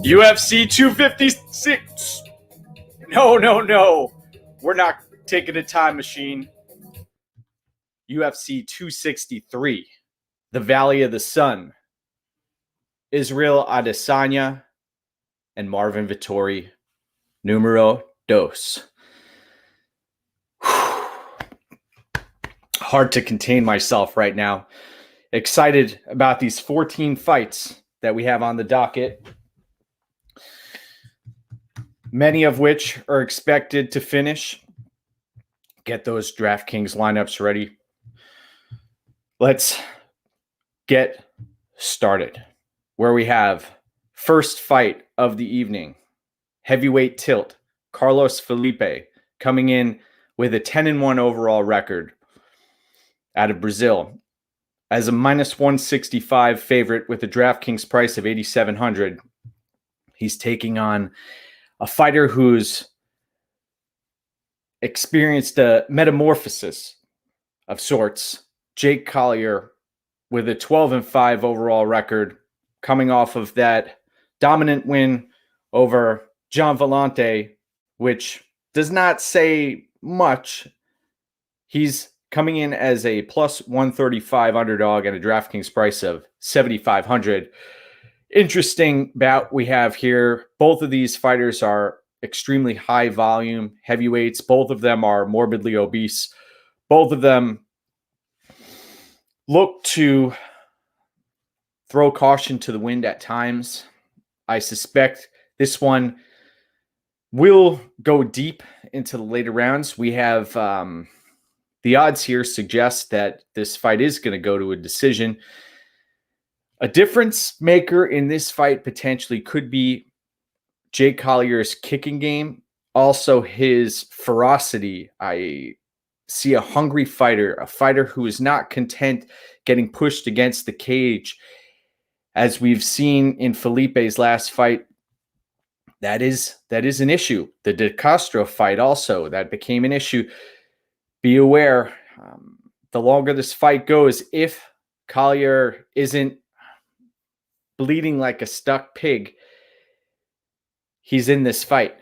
UFC 256. No. We're not taking a time machine. UFC 263. The Valley of the Sun. Israel Adesanya and Marvin Vettori. Numero dos. Hard to contain myself right now. Excited about these 14 fights that we have on the docket. Many of which are expected to finish. Get those DraftKings lineups ready. Let's get started. Where we have first fight of the evening. Heavyweight tilt. Carlos Felipe coming in with a 10-1 overall record out of Brazil. As a minus 165 favorite with a DraftKings price of 8,700. He's taking on a fighter who's experienced a metamorphosis of sorts. Jake Collier with a 12-5 overall record, coming off of that dominant win over John Vellante, which does not say much. He's coming in as a plus 135 underdog at a DraftKings price of 7,500. Interesting bout we have here. Both of these fighters are extremely high volume heavyweights. Both of them are morbidly obese. Both of them look to throw caution to the wind at times. I suspect this one will go deep into the later rounds. We have the odds here suggest that this fight is going to go to a decision. A difference maker in this fight potentially could be Jake Collier's kicking game. Also his ferocity. I see a hungry fighter, a fighter who is not content getting pushed against the cage. As we've seen in Felipe's last fight, that is an issue. The De Castro fight also, that became an issue. Be aware, the longer this fight goes, if Collier isn't bleeding like a stuck pig, he's in this fight.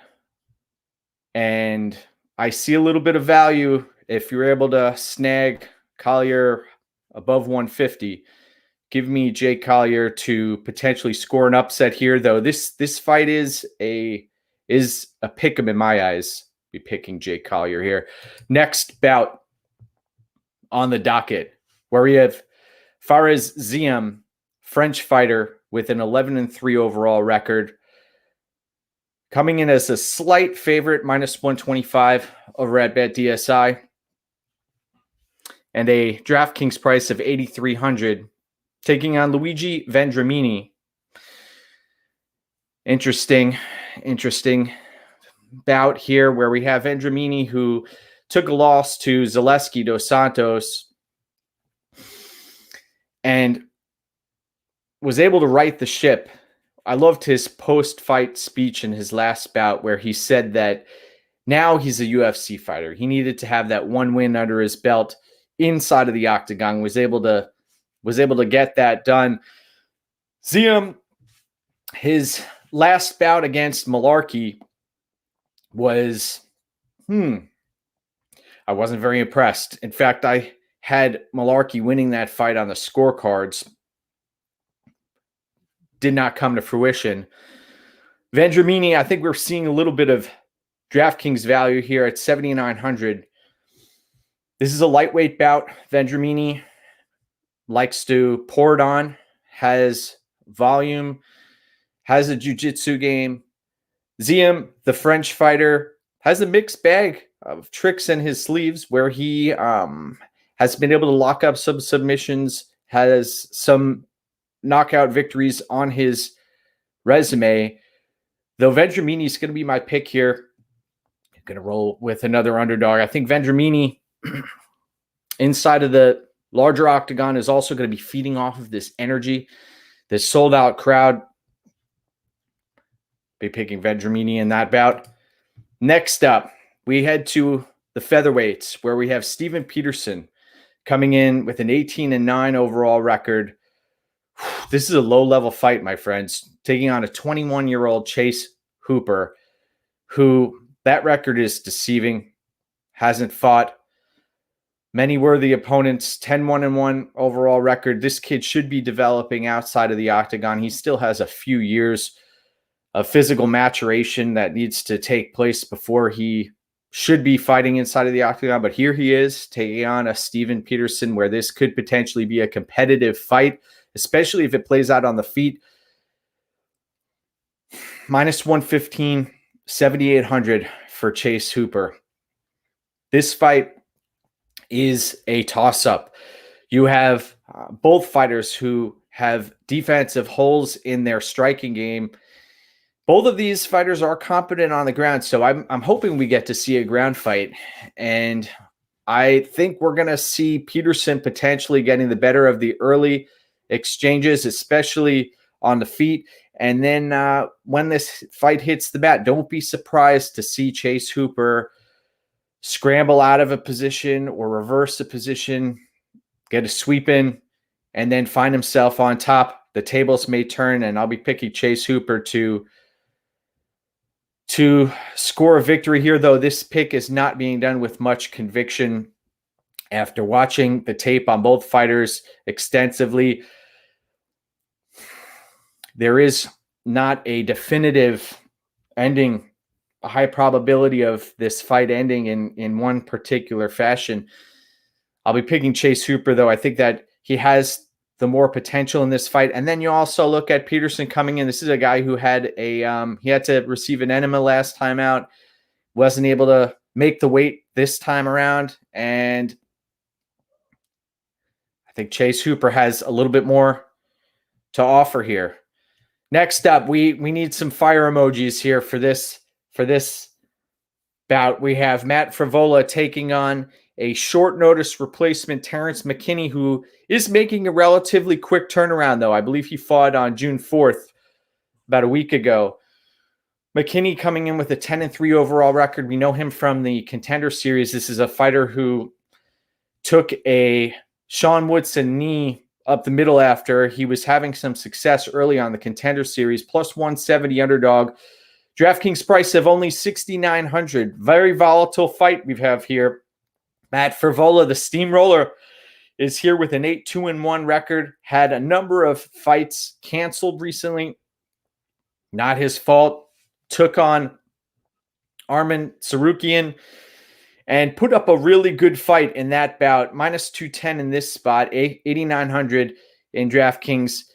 And I see a little bit of value if you're able to snag Collier above 150. Give me Jake Collier to potentially score an upset here, though. This fight is a pick 'em in my eyes. Be picking Jake Collier here. Next bout on the docket, where we have Fares Ziam, French fighter with an 11-3 overall record, coming in as a slight favorite, minus 125 over at BetDSI, and a DraftKings price of 8,300, taking on Luigi Vendramini. Interesting bout here where we have Vendramini, who took a loss to Zaleski dos Santos and was able to right the ship. I loved his post-fight speech in his last bout where he said that now he's a UFC fighter. He needed to have that one win under his belt inside of the octagon, was able to get that done. Ziam, his last bout against Malarkey was, I wasn't very impressed. In fact, I had Malarkey winning that fight on the scorecards. Did not come to fruition. Vendramini, I think we're seeing a little bit of DraftKings value here at 7,900. This is a lightweight bout. Vendramini likes to pour it on, has volume, has a jiu-jitsu game. Ziam, the French fighter, has a mixed bag of tricks in his sleeves where he has been able to lock up some submissions, has some knockout victories on his resume. Though Vendramini is going to be my pick here. I'm going to roll with another underdog. I think Vendramini inside of the larger octagon is also going to be feeding off of this energy, this sold-out crowd. Be picking Vendramini in that bout. Next up, we head to the the featherweights, where we have Steven Peterson coming in with an 18-9 overall record. This is a low-level fight, my friends, taking on a 21-year-old Chase Hooper, who that record is deceiving, hasn't fought many worthy opponents, 10-1-1 overall record. This kid should be developing outside of the octagon. He still has a few years of physical maturation that needs to take place before he should be fighting inside of the octagon. But here he is taking on a Steven Peterson, where this could potentially be a competitive fight, especially if it plays out on the feet. Minus 115, 7,800 for Chase Hooper. This fight is a toss-up. You have both fighters who have defensive holes in their striking game. Both of these fighters are competent on the ground, so I'm hoping we get to see a ground fight. And I think we're going to see Peterson potentially getting the better of the early exchanges, especially on the feet. And then when this fight hits the mat, don't be surprised to see Chase Hooper scramble out of a position or reverse a position, get a sweep in, and then find himself on top. The tables may turn, and I'll be picking Chase Hooper to score a victory here, though this pick is not being done with much conviction. After watching the tape on both fighters extensively, there is not a definitive ending, a high probability of this fight ending in one particular fashion. I'll be picking Chase Hooper, though. I think that he has the more potential in this fight. And then you also look at Peterson coming in. This is a guy who had he had to receive an enema last time out, wasn't able to make the weight this time around. And I think Chase Hooper has a little bit more to offer here. Next up, we need some fire emojis here for this bout. We have Matt Frevola taking on a short notice replacement, Terrence McKinney, who is making a relatively quick turnaround, though. I believe he fought on June 4th, about a week ago. McKinney coming in with a 10-3 overall record. We know him from the Contender Series. This is a fighter who took a Sean Woodson knee up the middle after he was having some success early on the Contender Series. Plus 170 underdog. DraftKings price of only 6,900. Very volatile fight we have here. Matt Frevola, the steamroller, is here with an 8-2-1 record. Had a number of fights canceled recently. Not his fault. Took on Arman Tsarukyan and put up a really good fight in that bout. Minus 210 in this spot, 8,900 in DraftKings.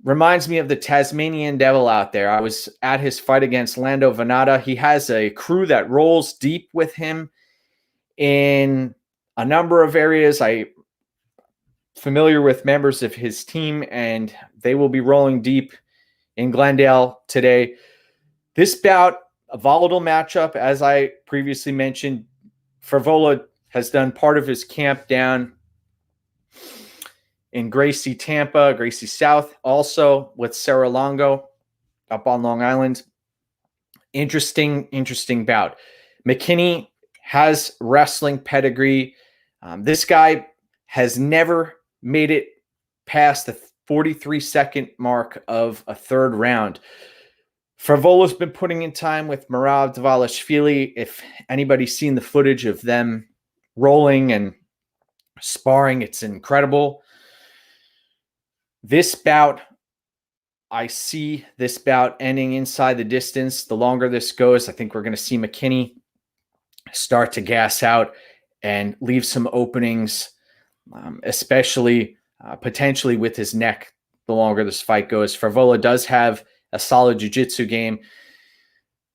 Reminds me of the Tasmanian Devil out there. I was at his fight against Lando Venata. He has a crew that rolls deep with him in a number of areas. I'm familiar with members of his team, and they will be rolling deep in Glendale today. This bout, a volatile matchup, as I previously mentioned. Frevola has done part of his camp down in Gracie, Tampa, Gracie South, also with Sarah Longo up on Long Island. Interesting bout. McKinney has wrestling pedigree. This guy has never made it past the 43-second mark of a third round. Frevola's been putting in time with Marav Dvalishvili. If anybody's seen the footage of them rolling and sparring, it's incredible. This bout, I see this bout ending inside the distance. The longer this goes, I think we're going to see McKinney start to gas out and leave some openings, especially potentially with his neck the longer this fight goes. Frevola does have a solid jiu-jitsu game,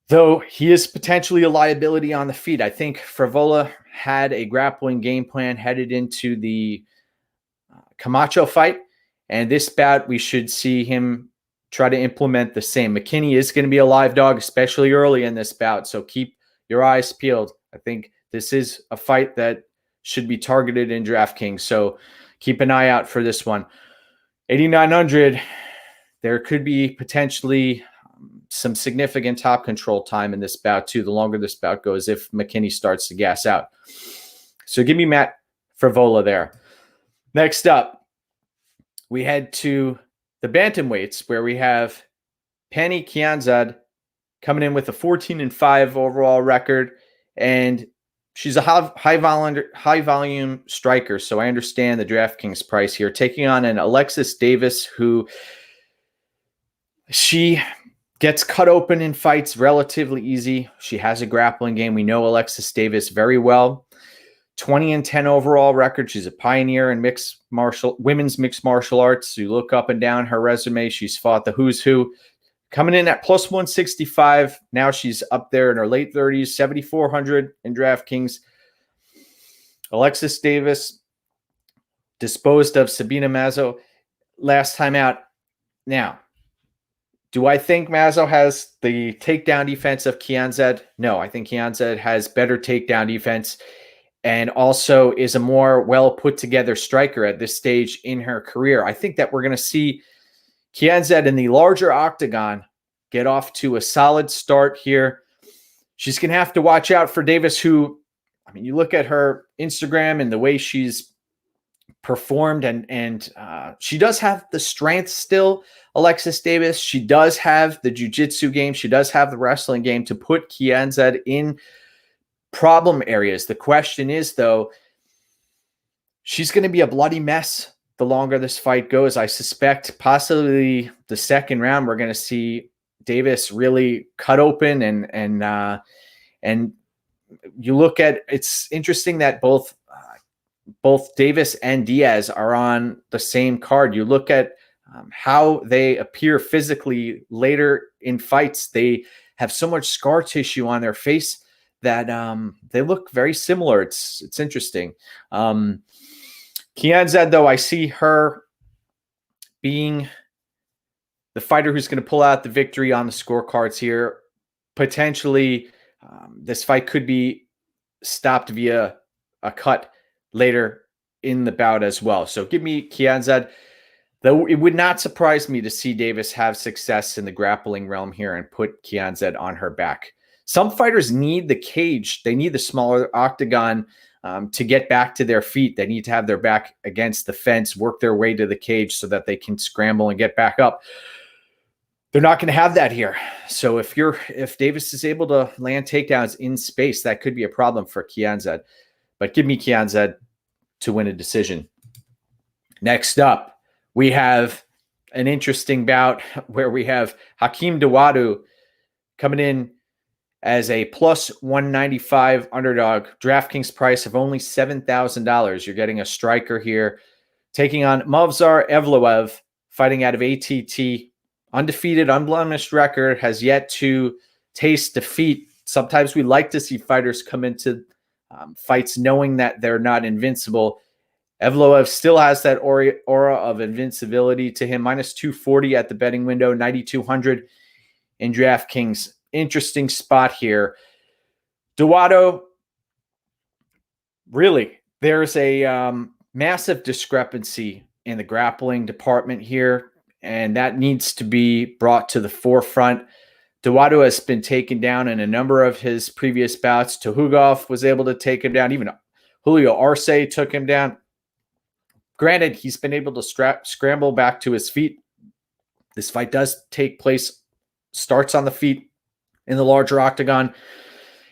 though he is potentially a liability on the feet. I think Frevola had a grappling game plan headed into the Camacho fight, and this bout we should see him try to implement the same. McKinney is going to be a live dog, especially early in this bout, so keep your eyes peeled. I think this is a fight that should be targeted in DraftKings, so keep an eye out for this one. 8,900, there could be potentially some significant top control time in this bout too, the longer this bout goes, if McKinney starts to gas out. So give me Matt Frevola there. Next up, we head to the bantamweights, where we have Penny Kianzad coming in with a 14-5 overall record, and she's a high volume striker, so I understand the DraftKings price here. Taking on an Alexis Davis, who she gets cut open in fights relatively easy. She has a grappling game. We know Alexis Davis very well. 20-10 overall record. She's a pioneer in women's mixed martial arts. You look up and down her resume, she's fought the who's who. Coming in at plus 165. Now she's up there in her late 30s, 7,400 in DraftKings. Alexis Davis disposed of Sabina Mazo last time out. Now, do I think Mazo has the takedown defense of Kianzad? No, I think Kianzad has better takedown defense and also is a more well put together striker at this stage in her career. I think that we're going to see Kianzad in the larger octagon get off to a solid start here. She's going to have to watch out for Davis, who, I mean, you look at her Instagram and the way she's performed, and she does have the strength still, Alexis Davis. She does have the jiu-jitsu game. She does have the wrestling game to put Kianzad in problem areas. The question is, though, she's going to be a bloody mess the longer this fight goes. I suspect possibly the second round, we're going to see Davis really cut open, and you look at, it's interesting that both Davis and Diaz are on the same card. You look at how they appear physically later in fights. They have so much scar tissue on their face that they look very similar. It's interesting. Kianzad, though, I see her being the fighter who's going to pull out the victory on the scorecards here. Potentially, this fight could be stopped via a cut later in the bout as well. So give me Kianzad. Though it would not surprise me to see Davis have success in the grappling realm here and put Kianzad on her back. Some fighters need the cage. They need the smaller octagon to get back to their feet. They need to have their back against the fence, work their way to the cage so that they can scramble and get back up. They're not going to have that here. So if Davis is able to land takedowns in space, that could be a problem for Kianzad. But give me Kianzad to win a decision. Next up, we have an interesting bout where we have Hakeem Dawodu coming in as a plus 195 underdog. DraftKings price of only $7,000. You're getting a striker here, taking on Movsar Evloev, fighting out of ATT. Undefeated, unblemished record, has yet to taste defeat. Sometimes we like to see fighters come into fights knowing that they're not invincible. Evloev still has that aura of invincibility to him. Minus 240 at the betting window, 9,200 in DraftKings. Interesting spot here. Dawodu, really, there's a massive discrepancy in the grappling department here, and that needs to be brought to the forefront. Dawodu has been taken down in a number of his previous bouts. Tuhugov was able to take him down. Even Julio Arce took him down. Granted, he's been able to scramble back to his feet. This fight does take place, starts on the feet in the larger octagon.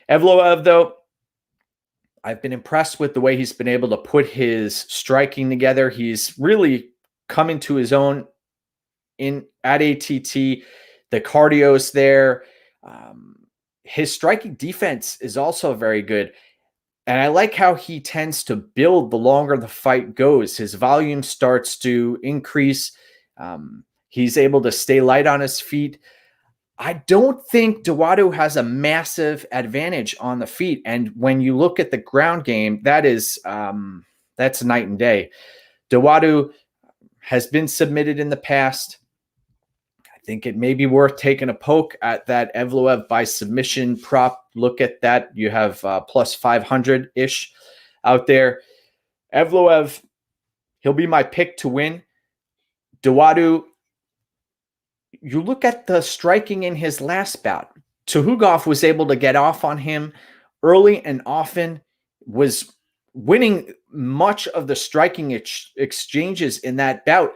Evloev, though, I've been impressed with the way he's been able to put his striking together. He's really coming to his own at ATT. The cardio's there. His striking defense is also very good. And I like how he tends to build the longer the fight goes. His volume starts to increase. He's able to stay light on his feet. I don't think Dawodu has a massive advantage on the feet. And when you look at the ground game, that's night and day. Dawodu has been submitted in the past. I think it may be worth taking a poke at that Evloev by submission prop. Look at that. You have plus 500-ish out there. Evloev, he'll be my pick to win. Dawodu, you look at the striking in his last bout. Tuhugov was able to get off on him early and often, was winning much of the striking exchanges in that bout.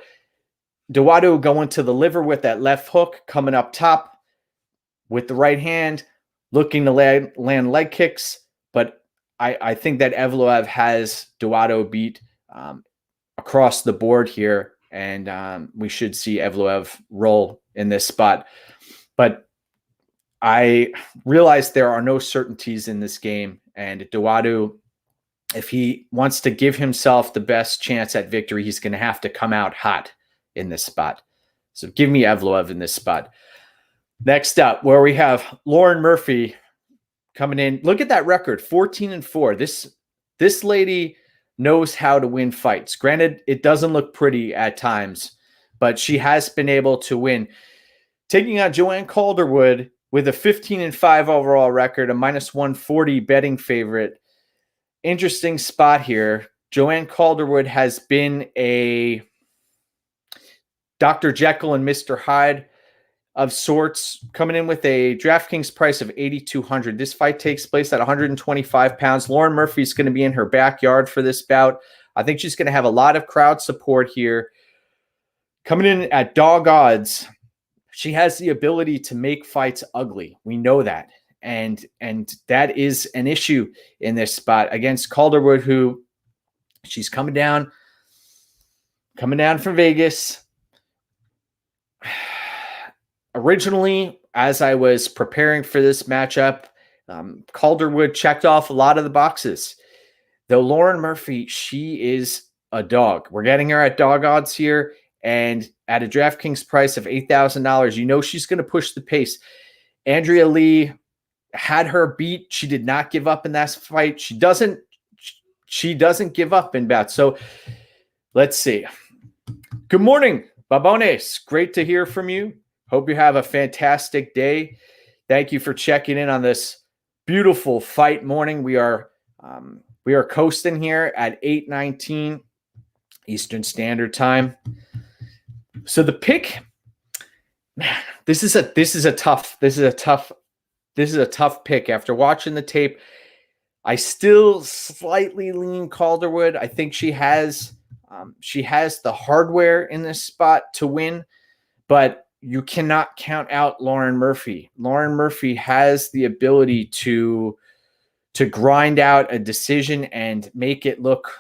Dawodu going to the liver with that left hook, coming up top with the right hand, looking to land leg kicks. But I think that Evloev has Dawodu beat across the board here, and we should see Evloev roll in this spot. But I realize there are no certainties in this game, and Dawodu, if he wants to give himself the best chance at victory, he's going to have to come out hot in this spot. So give me Evloev in this spot. Next up, where we have Lauren Murphy coming in. Look at that record, 14-4. This lady knows how to win fights. Granted, it doesn't look pretty at times, but she has been able to win. Taking on Joanne Calderwood with a 15-5 overall record, a -140 betting favorite. Interesting spot here. Joanne Calderwood has been a Dr. Jekyll and Mr. Hyde of sorts, coming in with a DraftKings price of 8,200. This fight takes place at 125 pounds. Lauren Murphy's going to be in her backyard for this bout. I think she's going to have a lot of crowd support here. Coming in at dog odds, she has the ability to make fights ugly. We know that. And that is an issue in this spot against Calderwood, who she's coming down from Vegas. Originally, as I was preparing for this matchup, Calderwood checked off a lot of the boxes. Though Lauren Murphy, she is a dog. We're getting her at dog odds here, and at a DraftKings price of $8,000, you know she's going to push the pace. Andrea Lee had her beat. She did not give up in that fight. She doesn't give up in bouts. So let's see. Good morning, Babones. Great to hear from you. Hope you have a fantastic day. Thank you for checking in on this beautiful fight morning. We are coasting here at 8:19 Eastern Standard Time. So the pick, man, this is a tough pick. After watching the tape, I still slightly lean Calderwood. I think she has the hardware in this spot to win, but you cannot count out Lauren Murphy. Lauren Murphy has the ability to grind out a decision and make it look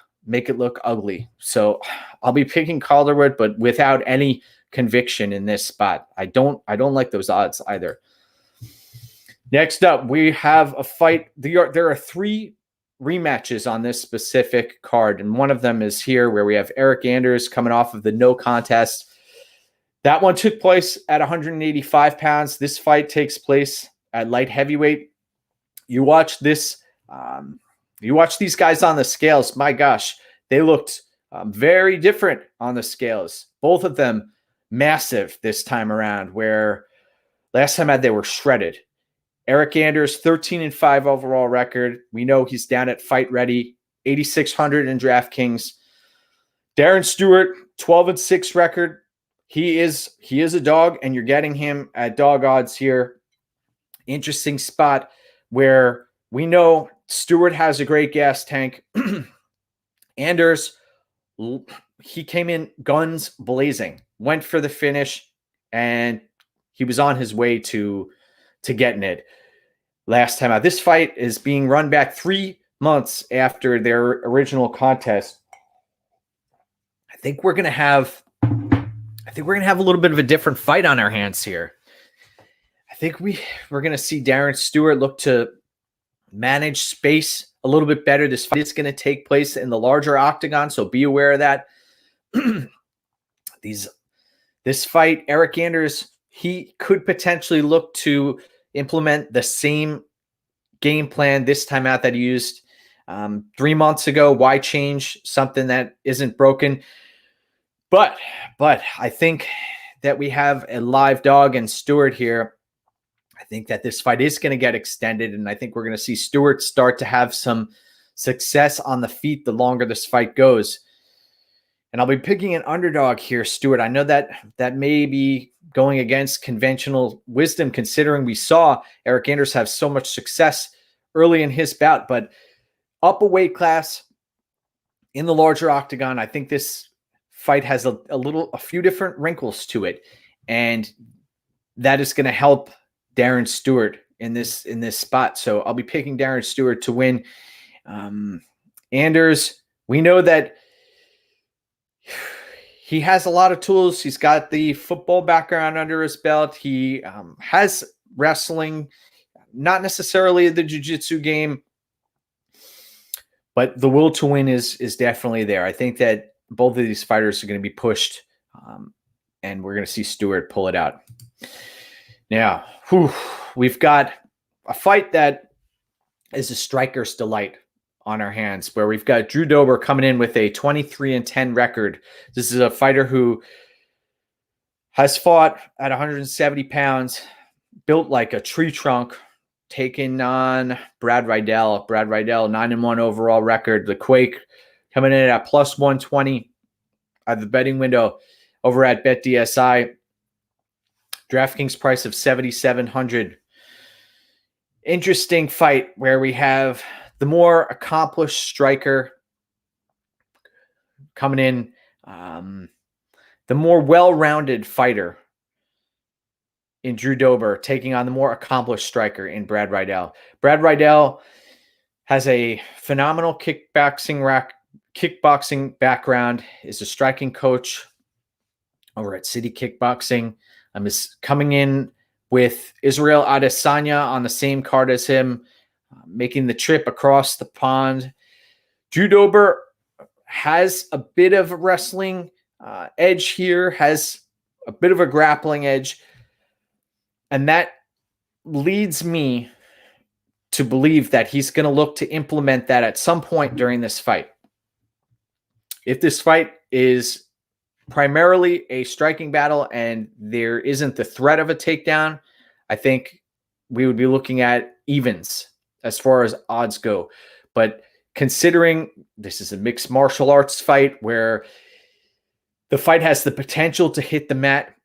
ugly. So I'll be picking Calderwood, but without any conviction in this spot. I don't like those odds either. Next up, we have a fight. There are 3 rematches on this specific card, and one of them is here where we have Eric Anders coming off of the no contest. That one took place at 185 pounds. This fight takes place at light heavyweight. You watch this. You watch these guys on the scales. My gosh, they looked very different on the scales. Both of them massive this time around, where last time they were shredded. Eric Anders, 13-5 overall record. We know he's down at Fight Ready, 8,600 in DraftKings. Darren Stewart, 12-6 record. He is a dog, and you're getting him at dog odds here. Interesting spot where we know Stewart has a great gas tank. Anders, he came in guns blazing, went for the finish, and he was on his way to getting it last time out. This fight is being run back 3 months after their original contest. I think we're going to have a little bit of a different fight on our hands here. I think we're going to see Darren Stewart look to manage space a little bit better. This fight is going to take place in the larger octagon, so be aware of that. This fight, Eric Anders, he could potentially look to implement the same game plan this time out that he used 3 months ago. Why change something that isn't broken? But I think that we have a live dog in Stewart here. I think that this fight is going to get extended, and I think we're going to see Stewart start to have some success on the feet the longer this fight goes. And I'll be picking an underdog here, Stewart. I know that may be going against conventional wisdom, considering we saw Eric Anders have so much success early in his bout. But up a weight class in the larger octagon, I think this fight has a few different wrinkles to it, and that is going to help Darren Stewart in this spot. So I'll be picking Darren Stewart to win. Anders, we know that he has a lot of tools. He's got the football background under his belt. He has wrestling, not necessarily the jiu-jitsu game, but the will to win is definitely there. I think that both of these fighters are going to be pushed, and we're going to see Stewart pull it out. Now, we've got a fight that is a striker's delight on our hands, where we've got Drew Dober coming in with a 23-10 record. This is a fighter who has fought at 170 pounds, built like a tree trunk, taking on Brad Riddell. Brad Riddell, 9-1 overall record. The Quake coming in at plus 120 at the betting window over at BetDSI. DraftKings price of 7,700. Interesting fight where we have the more accomplished striker coming in, the more well-rounded fighter in Drew Dober taking on the more accomplished striker in Brad Riddell. Brad Riddell has a phenomenal kickboxing background, is a striking coach over at City Kickboxing. Is coming in with Israel Adesanya on the same card as him, making the trip across the pond. Drew Dober has a bit of a wrestling edge here, has a bit of a grappling edge, and that leads me to believe that he's going to look to implement that at some point during this fight. If this fight is primarily a striking battle and there isn't the threat of a takedown, I think we would be looking at evens as far as odds go. But considering this is a mixed martial arts fight where the fight has the potential to hit the mat,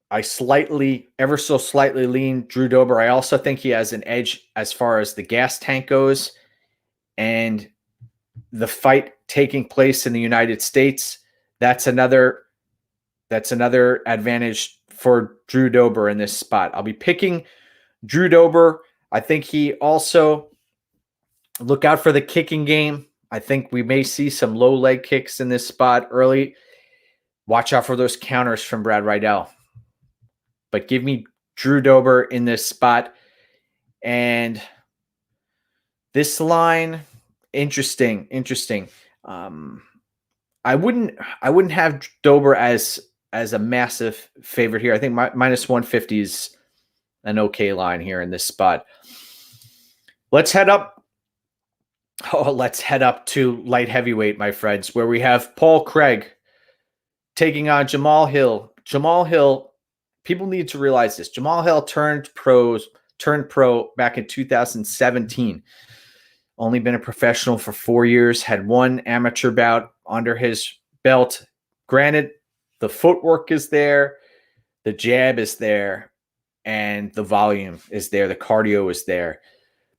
I ever so slightly lean Drew Dober. I also think he has an edge as far as the gas tank goes, and the fight taking place in the United States, that's another advantage for Drew Dober in this spot. I'll be picking Drew Dober. I think he also look out for the kicking game. I think we may see some low leg kicks in this spot early. Watch out for those counters from Brad Riddell. But give me Drew Dober in this spot. And this line, interesting. I wouldn't have Dober as a massive favorite here. I think minus 150 is an okay line here in this spot. Let's head up to light heavyweight, my friends, where we have Paul Craig taking on Jamal Hill. Jamal Hill, people need to realize this. Jamal Hill turned pro back in 2017. Only been a professional for 4 years, had one amateur bout under his belt. Granted, the footwork is there, the jab is there, and the volume is there, the cardio is there.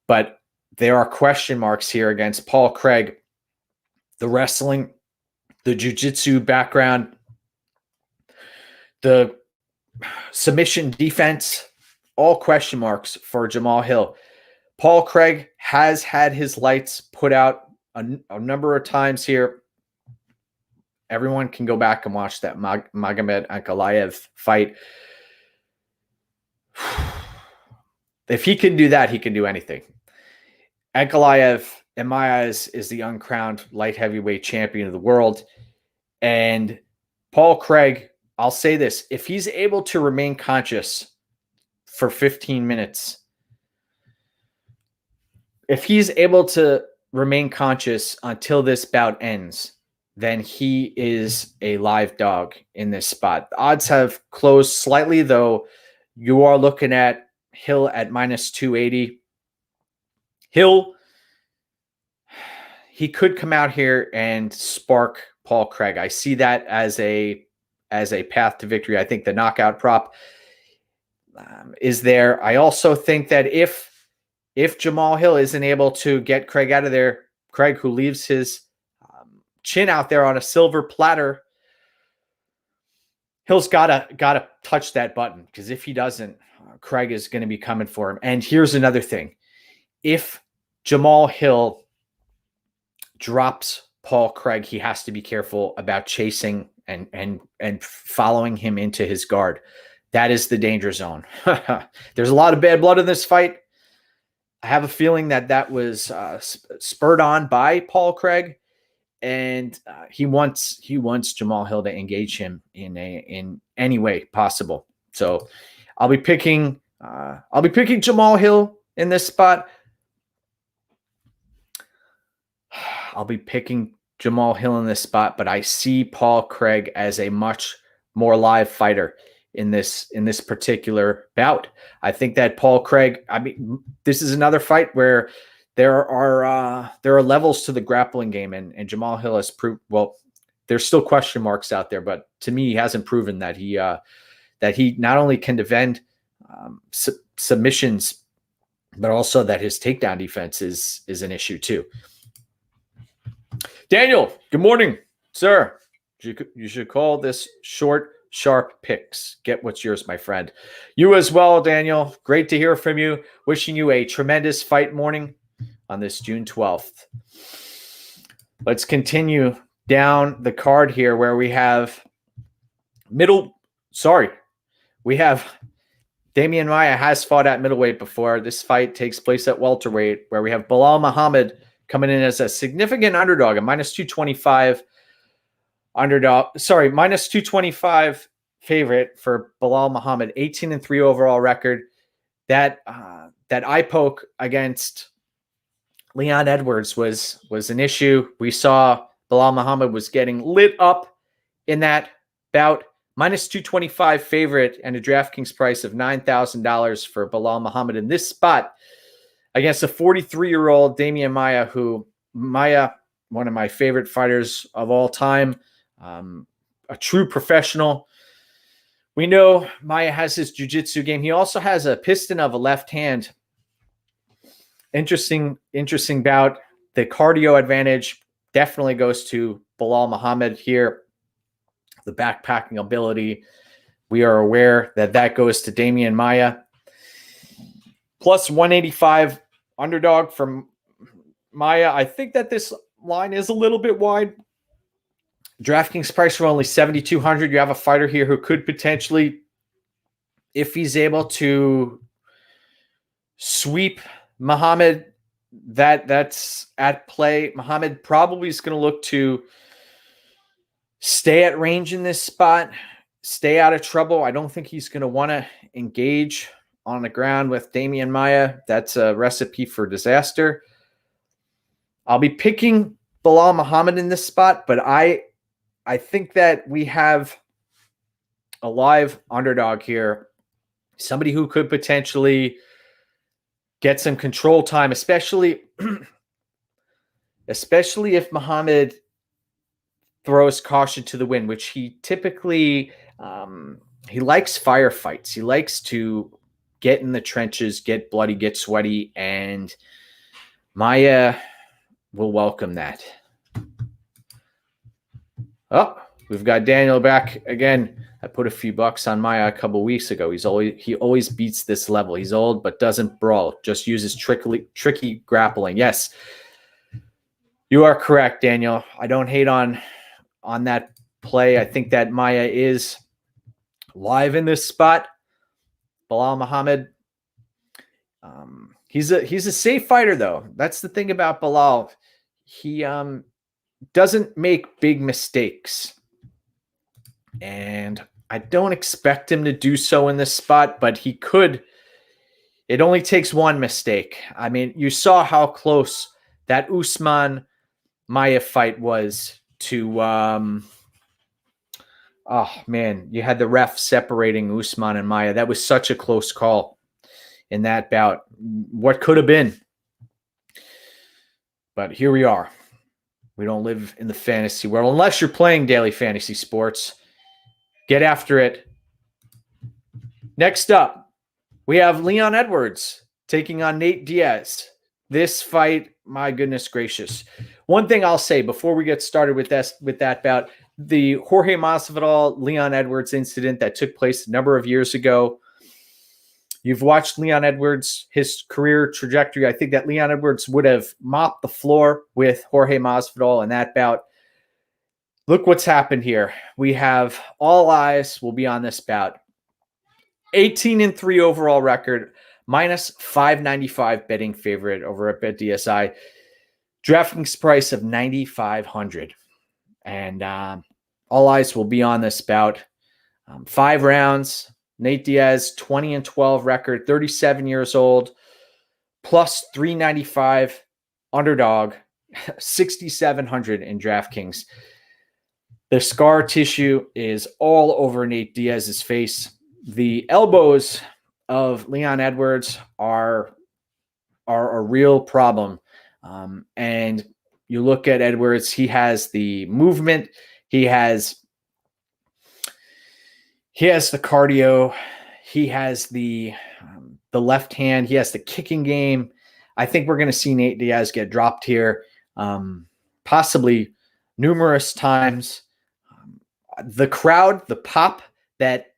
But there are question marks here against Paul Craig. The wrestling, the jiu-jitsu background, the submission defense, all question marks for Jamal Hill. Paul Craig has had his lights put out a number of times here. Everyone can go back and watch that Magomed Ankalaev fight. If he can do that, he can do anything. Ankalaev, in my eyes, is the uncrowned light heavyweight champion of the world. And Paul Craig, I'll say this, if he's able to remain conscious for 15 minutes, if he's able to remain conscious until this bout ends, then he is a live dog in this spot. The odds have closed slightly, though. You are looking at Hill at minus 280. Hill, he could come out here and spark Paul Craig. I see that as a as a path to victory. I think the knockout prop is there. I also think that if Jamal Hill isn't able to get Craig out of there, Craig, who leaves his chin out there on a silver platter, Hill's gotta touch that button, because if he doesn't, Craig is going to be coming for him. And here's another thing: if Jamal Hill drops Paul Craig, he has to be careful about chasing and following him into his guard. That is the danger zone. There's a lot of bad blood in this fight. I have a feeling that was spurred on by Paul Craig, and he wants Jamal Hill to engage him in any way possible. So I'll be picking Jamal Hill in this spot. But I see Paul Craig as a much more live fighter in this particular bout. I think that Paul Craig, this is another fight where there are levels to the grappling game, and Jamal Hill has proved, well, there's still question marks out there, but to me, he hasn't proven that he not only can defend submissions, but also that his takedown defense is an issue too. Daniel, good morning, sir. You should call this short, sharp picks. Get what's yours, my friend. You as well, Daniel. Great to hear from you. Wishing you a tremendous fight morning on this June 12th. Let's continue down the card here, where we have Damian Maia has fought at middleweight before. This fight takes place at welterweight, where we have Belal Muhammad coming in as a significant underdog, a minus 225 minus 225 favorite for Belal Muhammad, 18-3 overall record. That eye poke against Leon Edwards was an issue. We saw Belal Muhammad was getting lit up in that bout. Minus 225 favorite and a DraftKings price of $9,000 for Belal Muhammad in this spot against a 43-year-old Damian Maia, one of my favorite fighters of all time, a true professional. We know Maia has his jiu-jitsu game. He also has a piston of a left hand. Interesting bout. The cardio advantage definitely goes to Belal Muhammad here. The backpacking ability, we are aware that goes to Damian Maia. Plus 185 underdog from Maia. I think that this line is a little bit wide. DraftKings price for only $7,200. You have a fighter here who could potentially, if he's able to sweep Muhammad, that's at play. Muhammad probably is going to look to stay at range in this spot, stay out of trouble. I don't think he's going to want to engage on the ground with Damian Maia. That's a recipe for disaster. I'll be picking Belal Muhammad in this spot, but I think that we have a live underdog here, somebody who could potentially get some control time, especially if Muhammad throws caution to the wind, which he typically he likes firefights. He likes to get in the trenches, get bloody, get sweaty, and Maia will welcome that. Oh, we've got Daniel back again. I put a few bucks on Maia a couple weeks ago. He always beats this level. He's old but doesn't brawl. Just uses tricky grappling. Yes, you are correct, Daniel. I don't hate on that play. I think that Maia is live in this spot. Belal Muhammad, he's a safe fighter, though. That's the thing about Belal. He doesn't make big mistakes, and I don't expect him to do so in this spot, but he could. It only takes one mistake. I mean, you saw how close that Usman Maia fight was to you had the ref separating Usman and Maia. That was such a close call in that bout. What could have been? But here we are. We don't live in the fantasy world unless you're playing daily fantasy sports. Get after it. Next up, we have Leon Edwards taking on Nate Diaz. This fight, my goodness gracious. One thing I'll say before we get started with that bout, the Jorge Masvidal, Leon Edwards incident that took place a number of years ago. You've watched Leon Edwards, his career trajectory. I think that Leon Edwards would have mopped the floor with Jorge Masvidal in that bout. Look what's happened here. We have all eyes will be on this bout. 18-3 overall record, minus 595 betting favorite over at BetDSI. DraftKings price of 9,500. And all eyes will be on this bout. 5 rounds. Nate Diaz, 20-12 record, 37 years old, plus 395 underdog, 6,700 in DraftKings. The scar tissue is all over Nate Diaz's face. The elbows of Leon Edwards are a real problem. And you look at Edwards, he has the movement, he has the cardio, he has the left hand, he has the kicking game. I think we're going to see Nate Diaz get dropped here, possibly numerous times. The crowd, the pop that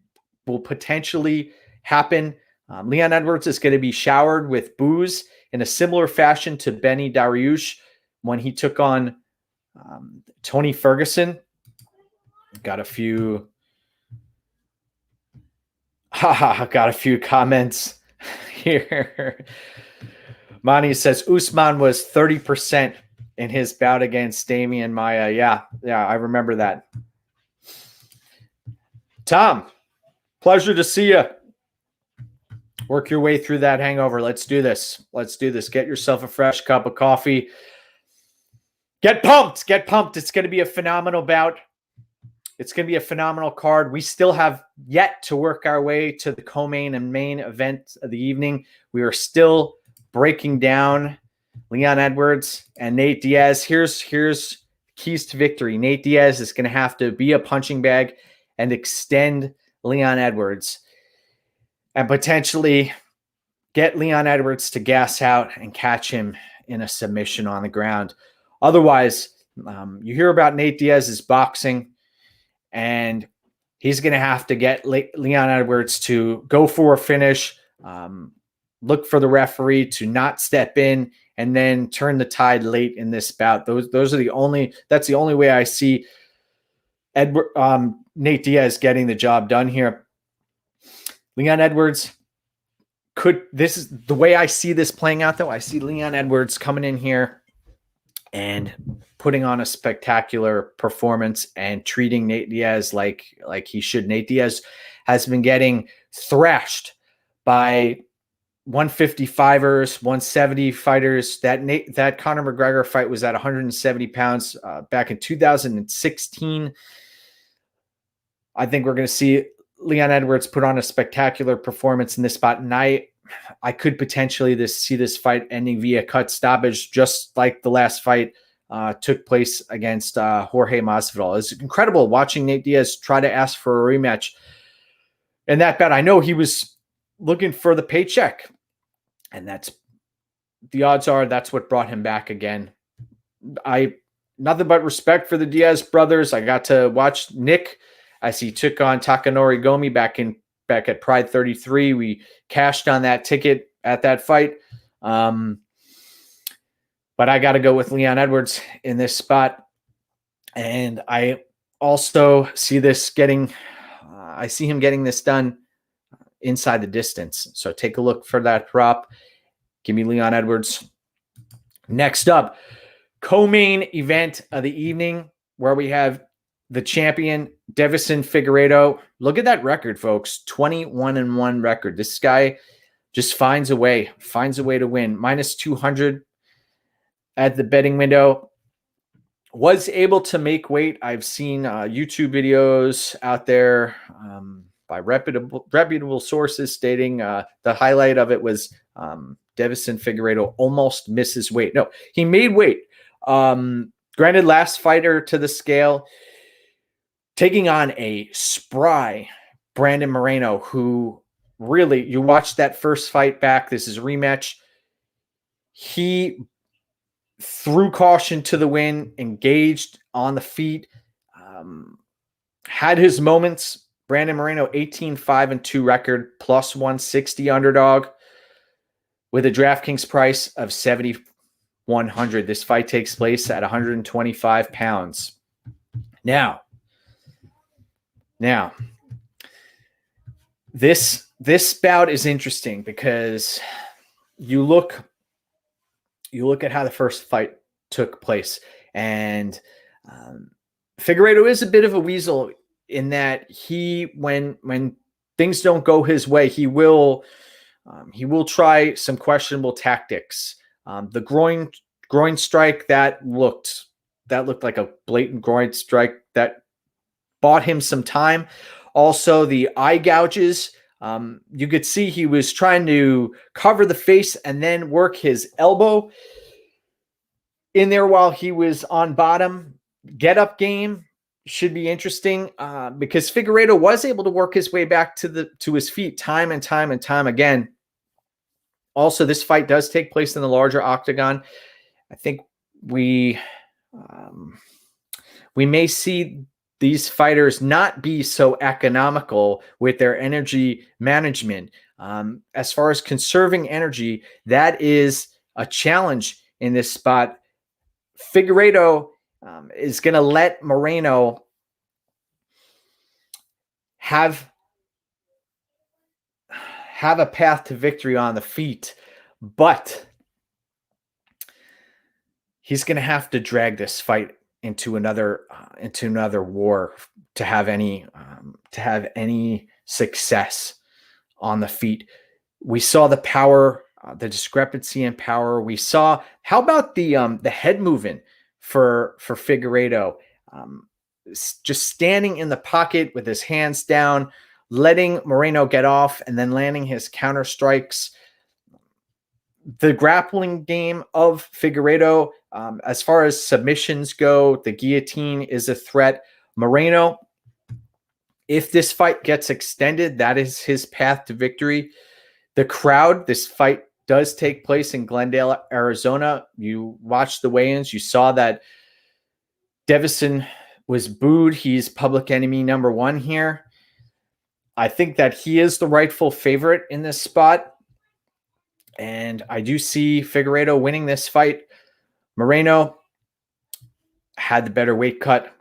will potentially happen. Leon Edwards is going to be showered with boos in a similar fashion to Benny Dariush when he took on Tony Ferguson. Got a few comments here. Mani says Usman was 30% in his bout against Damian Maia. Yeah, I remember that. Tom, pleasure to see you. Work your way through that hangover. Let's do this. Get yourself a fresh cup of coffee. Get pumped. It's going to be a phenomenal bout. It's going to be a phenomenal card. We still have yet to work our way to the co-main and main event of the evening. We are still breaking down Leon Edwards and Nate Diaz. Here's keys to victory. Nate Diaz is going to have to be a punching bag and extend Leon Edwards and potentially get Leon Edwards to gas out and catch him in a submission on the ground. Otherwise, you hear about Nate Diaz's boxing, and he's going to have to get Leon Edwards to go for a finish, look for the referee to not step in, and then turn the tide late in this bout. That's the only way I see Nate Diaz getting the job done here. Leon Edwards this is the way I see this playing out, though. I see Leon Edwards coming in here and putting on a spectacular performance and treating Nate Diaz like he should. Nate Diaz has been getting thrashed by 155ers, 170 fighters. That Conor McGregor fight was at 170 pounds back in 2016. I think we're going to see Leon Edwards put on a spectacular performance in this spot. And I could potentially see this fight ending via cut stoppage, just like the last fight took place against Jorge Masvidal. It's incredible watching Nate Diaz try to ask for a rematch. And that bet, I know he was looking for the paycheck. And the odds are that's what brought him back again. Nothing but respect for the Diaz brothers. I got to watch Nick as he took on Takanori Gomi back at Pride 33. We cashed on that ticket at that fight. But I got to go with Leon Edwards in this spot. And I also see I see him getting this done inside the distance. So take a look for that prop. Give me Leon Edwards. Next up, co-main event of the evening, where we have the champion, Deiveson Figueiredo. Look at that record, folks. 21-1 record. This guy just finds a way to win. Minus 200 at the betting window. Was able to make weight. I've seen YouTube videos out there by reputable sources stating the highlight of it was Deiveson Figueiredo almost misses weight. No, he made weight. Granted, last fighter to the scale. taking on a spry Brandon Moreno, who really, you watched that first fight back. This is a rematch. He threw caution to the wind, engaged on the feet, had his moments. Brandon Moreno, 18-5-2 record, plus 160 underdog with a DraftKings price of 7,100. This fight takes place at 125 pounds. Now, this bout is interesting because you look at how the first fight took place, and Figueiredo is a bit of a weasel in that when things don't go his way, he will try some questionable tactics. The groin strike that looked like a blatant groin strike that bought him some time. Also, the eye gouges. You could see he was trying to cover the face and then work his elbow in there while he was on bottom. Get up game should be interesting because Figueiredo was able to work his way back to his feet time and time again. Also, this fight does take place in the larger octagon. I think we may see these fighters not be so economical with their energy management. As far as conserving energy, that is a challenge in this spot. Figueiredo is going to let Moreno have a path to victory on the feet, but he's going to have to drag this fight into another war to have any success on the feet. We saw the power, the discrepancy in power. We saw, how about the head movement for Figueiredo, just standing in the pocket with his hands down, letting Moreno get off and then landing his counter strikes. The grappling game of Figueiredo, as far as submissions go, the guillotine is a threat. Moreno, if this fight gets extended, that is his path to victory. The crowd, this fight does take place in Glendale, Arizona. You watched the weigh-ins. You saw that Davison was booed. He's public enemy number one here. I think that he is the rightful favorite in this spot. And I do see Figueiredo winning this fight. Moreno had the better weight cut.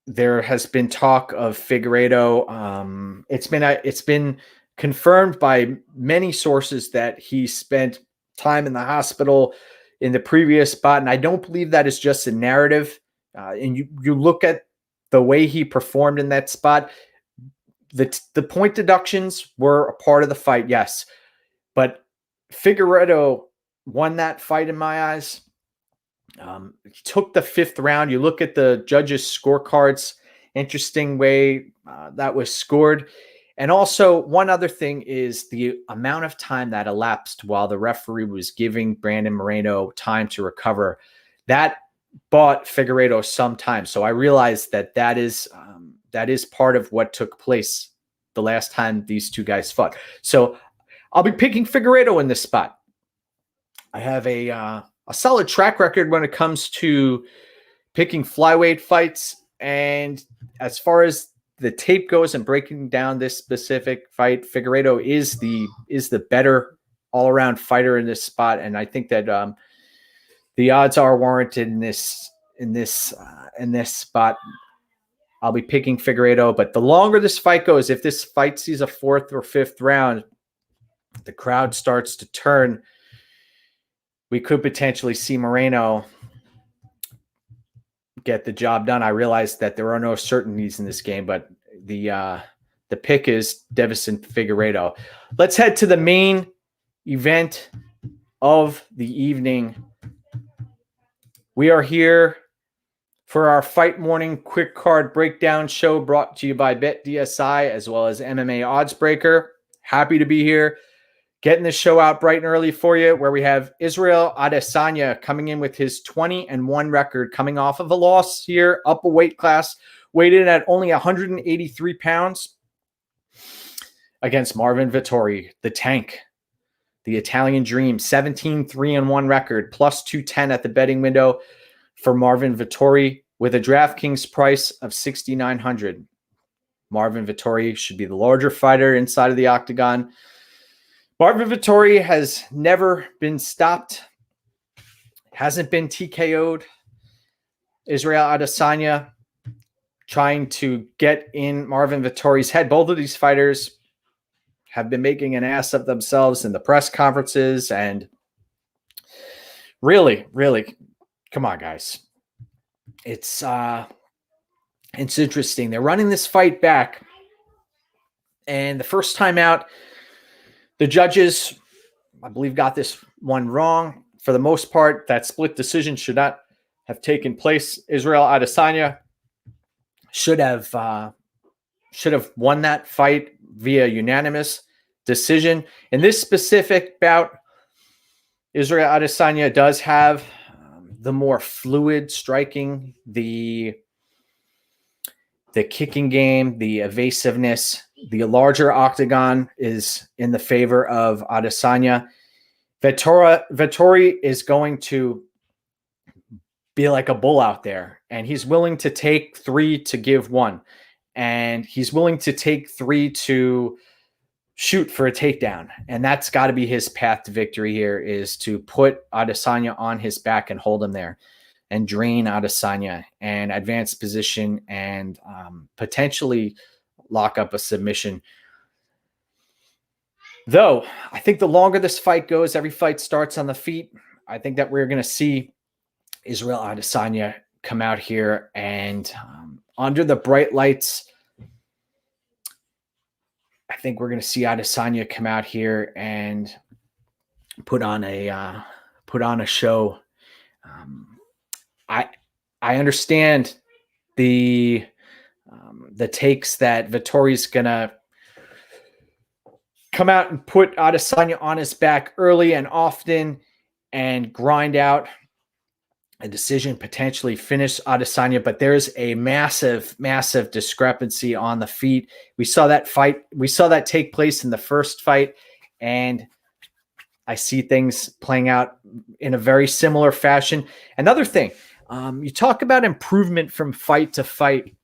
There has been talk of Figueiredo. It's been confirmed by many sources that he spent time in the hospital in the previous spot. And I don't believe that is just a narrative. And you look at the way he performed in that spot. The point deductions were a part of the fight, yes. But Figueiredo won that fight in my eyes. He took the fifth round. You look at the judges' scorecards, interesting way that was scored. And also, one other thing is the amount of time that elapsed while the referee was giving Brandon Moreno time to recover. That bought Figueiredo some time. So I realized that is part of what took place the last time these two guys fought. So I'll be picking Figueiredo in this spot. I have a solid track record when it comes to picking flyweight fights. And as far as the tape goes and breaking down this specific fight, Figueiredo is the better all-around fighter in this spot. And I think that the odds are warranted in this spot. I'll be picking Figueiredo, but the longer this fight goes, if this fight sees a fourth or fifth round, the crowd starts to turn. We could potentially see Moreno get the job done. I realize that there are no certainties in this game, but the pick is Davison Figueiredo. Let's head to the main event of the evening. We are here for our Fight Morning Quick Card Breakdown show brought to you by BetDSI as well as MMA Oddsbreaker. Happy to be here. Getting the show out bright and early for you, where we have Israel Adesanya coming in with his 20-1 record, coming off of a loss here, up a weight class, weighed in at only 183 pounds against Marvin Vettori, the tank, the Italian dream. 17-3-1 record, plus 210 at the betting window for Marvin Vettori with a DraftKings price of 6,900. Marvin Vettori should be the larger fighter inside of the octagon. Marvin Vettori has never been stopped, hasn't been TKO'd. Israel Adesanya trying to get in Marvin Vettori's head. Both of these fighters have been making an ass of themselves in the press conferences, and really, come on, guys. It's interesting. They're running this fight back, and the first time out, the judges, I believe, got this one wrong. For the most part, that split decision should not have taken place. Israel Adesanya should have won that fight via unanimous decision. In this specific bout, Israel Adesanya does have the more fluid striking, the kicking game, the evasiveness. The larger octagon is in the favor of Adesanya. Vettori is going to be like a bull out there, and he's willing to take 3 to give 1, and he's willing to take 3 to shoot for a takedown, and that's got to be his path to victory here, is to put Adesanya on his back and hold him there and drain Adesanya and advance position and potentially lock up a submission. Though, I think the longer this fight goes, every fight starts on the feet. I think that we're going to see Israel Adesanya come out here and under the bright lights, I think we're going to see Adesanya come out here and put on a show. I understand the takes that Vettori's going to come out and put Adesanya on his back early and often and grind out a decision, potentially finish Adesanya, but there's a massive discrepancy on the feet. We saw that take place in the first fight, and I see things playing out in a very similar fashion. Another thing, you talk about improvement from fight to fight.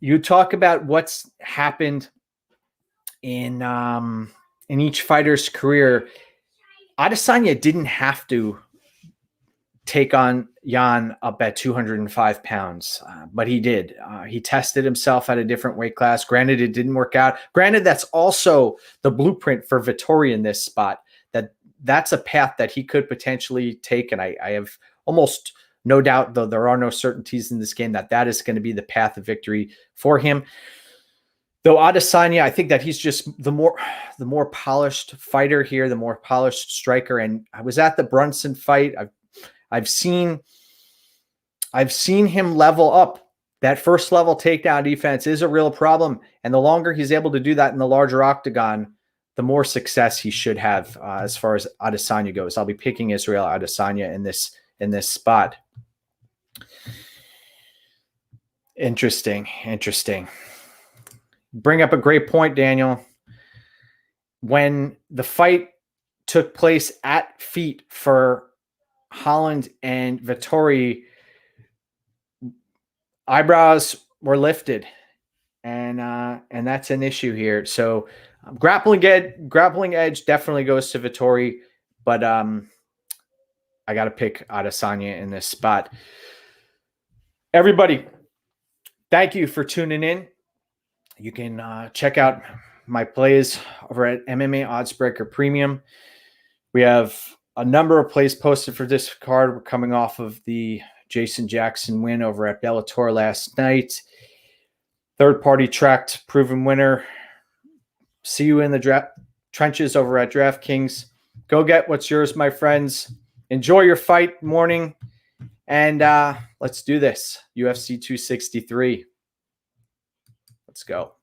You talk about what's happened in each fighter's career. Adesanya didn't have to take on Jan up at 205 pounds, but he did. He tested himself at a different weight class. Granted, it didn't work out. Granted, that's also the blueprint for Vettori in this spot. That's a path that he could potentially take, and I have almost no doubt, though there are no certainties in this game, that is going to be the path of victory for him. Though Adesanya, I think that he's just the more polished fighter here, the more polished striker. And I was at the Brunson fight. I've seen him level up. That first level takedown defense is a real problem. And the longer he's able to do that in the larger octagon, the more success he should have as far as Adesanya goes. I'll be picking Israel Adesanya in this spot. Interesting. Bring up a great point, Daniel. When the fight took place at feet for Holland and Vettori, eyebrows were lifted, and that's an issue here. So grappling edge definitely goes to Vettori, but I got to pick Adesanya in this spot. Everybody, thank you for tuning in. You can check out my plays over at MMA Oddsbreaker Premium. We have a number of plays posted for this card. We're coming off of the Jason Jackson win over at Bellator last night. Third-party tracked proven winner. See you in the trenches over at DraftKings. Go get what's yours, my friends. Enjoy your fight morning. And let's do this. UFC 263. Let's go.